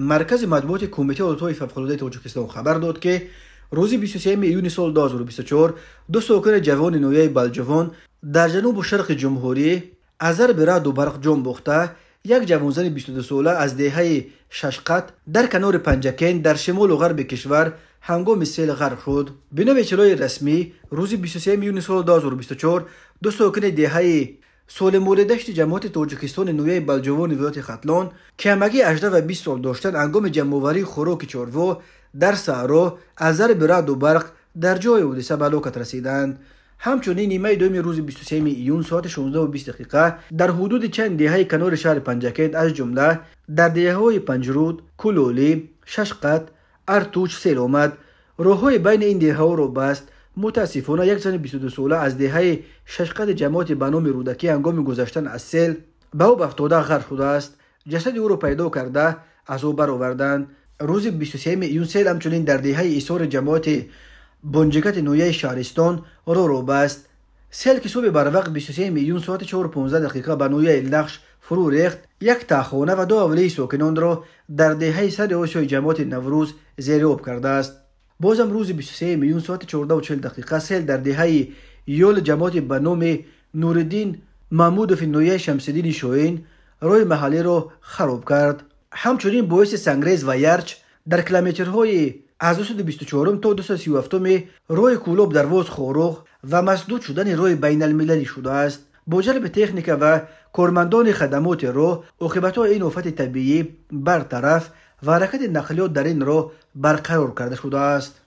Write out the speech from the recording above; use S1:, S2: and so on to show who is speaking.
S1: مرکز مطبوعات کمیته عدالت‌های فوق‌العاده تاجیکستان خبر داد که روز 23 ایون سال 2024 دو ساکن جوان نویای بلجوان در جنوب و شرق جمهوری از ضرب رعد و برق جان باخته یک جوانزن 22 ساله از دهه ششقت در کنار پنجکین در شمال و غرب کشور هنگام سیل غرق شد. بنا به اطلاع رسمی روز 23 ایون سال 2024 دو ساکن دهه سال موردشت جماعت تاجیکستان نویای بلجوان ولایت ختلان که همگی 18 و 20 سال داشتند هنگام جمع‌آوری خوراک چاروا در صحرا از ضرب رعد و برق در جای حادثه به هلاکت رسیدند. همچنین نیمه دوم روز 23 ایون ساعت 16 و 20 دقیقه در حدود چند دهه کنار شهر پنجکین از جمله در دهه‌های پنجرود، کلولی، ششقت، ارتوچ سیل آمد. راه‌های بین این دهه‌ها را بست. متاسفانه یک زن 22 ساله از دهه ششقت جماعت به نام رودکی هنگام گذشتن از سیل به آب افتاده غرق شده است. جسد او را پیدا کرده از آب برآوردند. روز 23 ایون سیل همچنین در دهه ایثار جماعت بنجگت نویای شهرستان را بست. سیل که صبح بر وقت 23 ایون ساعت 4:15 دقیقه به نویای لخش فرو ریخت، یک تاخانه و دو حوله ساکنان را در دهه صد آسیای جماعت نوروز زیر آب کرده است. بازم روز 23 ایون ساعت 14:40 دقیقه سیل در دهه یول جماعت به نام نوردین محمودوف نویای شمس‌الدین شاهین راه محلی را خراب کرد. همچنین باعث سنگریز و یرچ در کیلومترهای از 224 تا 237 راه کولوب در واز خاروخ و مسدود شدن راه بین المللی شده است. با جلب تکنیک و کارمندان خدمات راه عاقبت‌های این آفت طبیعی برطرف و حرکت نقلیات در این راه برقرار کرده شده است.